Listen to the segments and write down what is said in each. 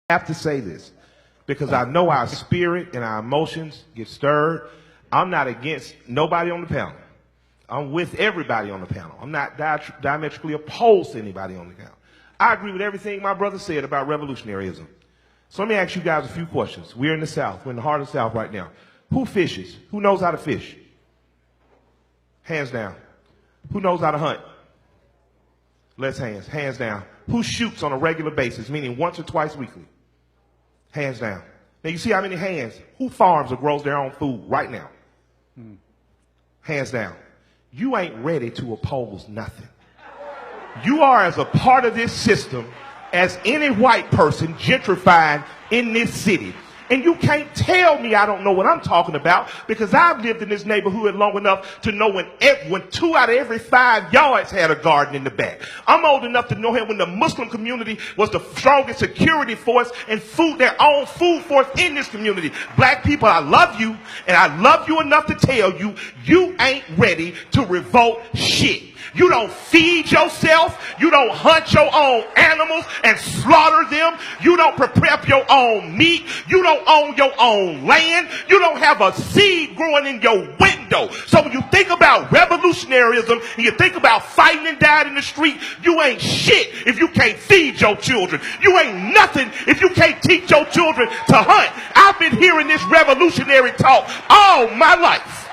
have to say this because I know our spirit and our emotions get stirred. I'm not against nobody on the panel. I'm with everybody on the panel. I'm not diametrically opposed to anybody on the panel. I agree with everything my brother said about revolutionaryism. So let me ask you guys a few questions. We're in the South. We're in the heart of the South right now. Who fishes? Who knows how to fish? Hands down. Who knows how to hunt? Less hands. Hands down. Who shoots on a regular basis, meaning once or twice weekly? Hands down. Now you see how many hands? Who farms or grows their own food right now? Hands down. You ain't ready to oppose nothing. You are as a part of this system as any white person gentrifying in this city. And you can't tell me I don't know what I'm talking about because I've lived in this neighborhood long enough to know when 2 out of every 5 yards had a garden in the back. I'm old enough to know when the Muslim community was the strongest security force and their own food force in this community. Black people, I love you, and I love you enough to tell you, you ain't ready to revolt shit. You don't feed yourself. You don't hunt your own animals and slaughter them. You don't prepare your own meat. You don't own your own land. You don't have a seed growing in your window. So when you think about revolutionaryism and you think about fighting and dying in the street, you ain't shit if you can't feed your children. You ain't nothing if you can't teach your children to hunt. I've been hearing this revolutionary talk all my life.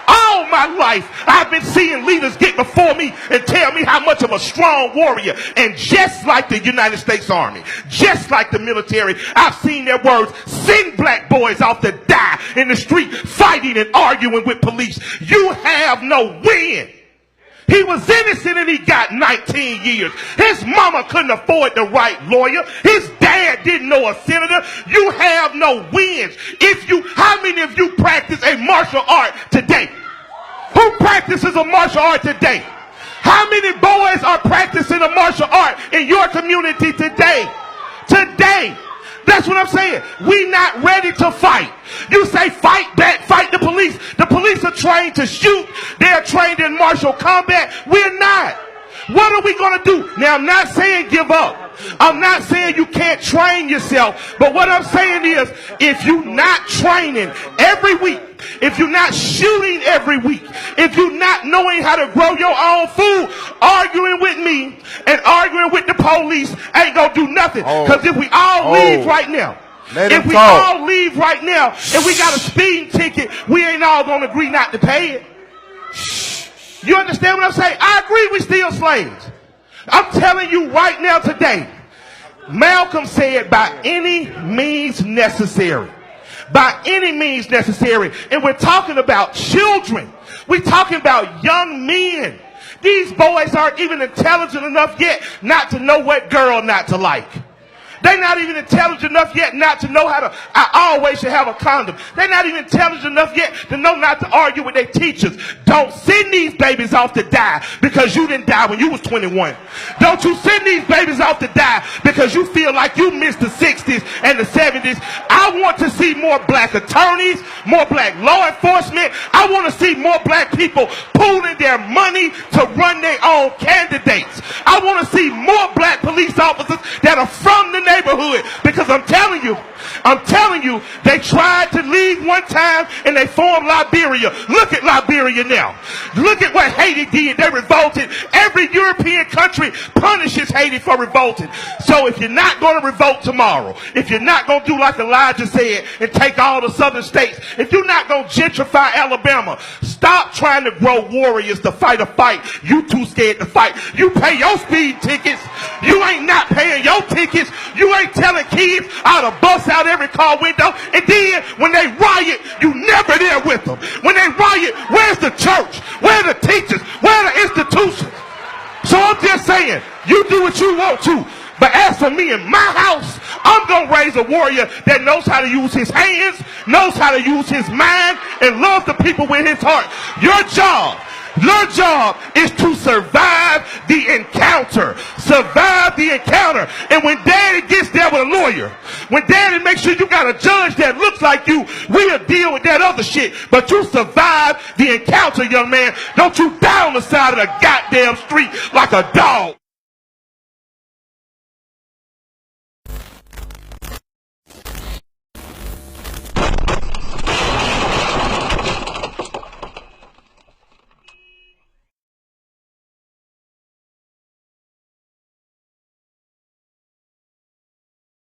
All my life, I've been seeing leaders get before me and tell me how much of a strong warrior. And just like the United States Army, just like the military, I've seen their words send black boys off to die in the street fighting and arguing with police. You have no win. He was innocent and he got 19 years. His mama couldn't afford the right lawyer. His dad didn't know a senator. You have no wins. How many of you practice a martial art today? Who practices a martial art today? How many boys are practicing a martial art in your community today? Today. That's what I'm saying. We not ready to fight. You say fight back, fight the police. The police are trained to shoot. They're trained in martial combat. We're not. What are we going to do? Now, I'm not saying give up. I'm not saying you can't train yourself. But what I'm saying is, if you're not training every week, if you're not shooting every week, if you're not knowing how to grow your own food, arguing with me and arguing with the police ain't going to do nothing. Because if we all leave right now, all leave right now and we got a speeding ticket, we ain't all going to agree not to pay it. You understand what I'm saying? I agree we still slaves. I'm telling you right now today, Malcolm said by any means necessary. By any means necessary. And we're talking about children. We're talking about young men. These boys aren't even intelligent enough yet not to know what girl not to like. They're not even intelligent enough yet not to know I always should have a condom. They're not even intelligent enough yet to know not to argue with their teachers. Don't send these babies off to die because you didn't die when you was 21. Don't you send these babies off to die because you feel like you missed the 60s and the 70s. I want to see more black attorneys, more black law enforcement. I want to see more black people pooling their money to run their own candidates. I want to see more black police officers that are from the neighborhood, because I'm telling you, they tried to leave one time and they formed Liberia. Look at Liberia now. Look at what Haiti did. They revolted. Every European country punishes Haiti for revolting. So if you're not going to revolt tomorrow, if you're not going to do like Elijah said and take all the southern states, if you're not going to gentrify Alabama, stop trying to grow warriors to fight a fight you too scared to fight. You pay your speed tickets. You ain't not paying your tickets. You ain't telling kids how to bust out every car window. And then when they riot, you never there with them. When they riot, where's the church? Where are the teachers? Where are the institutions? So I'm just saying, you do what you want to. But as for me and my house, I'm going to raise a warrior that knows how to use his hands, knows how to use his mind, and loves the people with his heart. Your job is to survive the encounter. Survive the encounter. And when daddy gets there with a lawyer, when daddy makes sure you got a judge that looks like you, we'll deal with that other shit. But you survive the encounter, young man. Don't you die on the side of the goddamn street like a dog.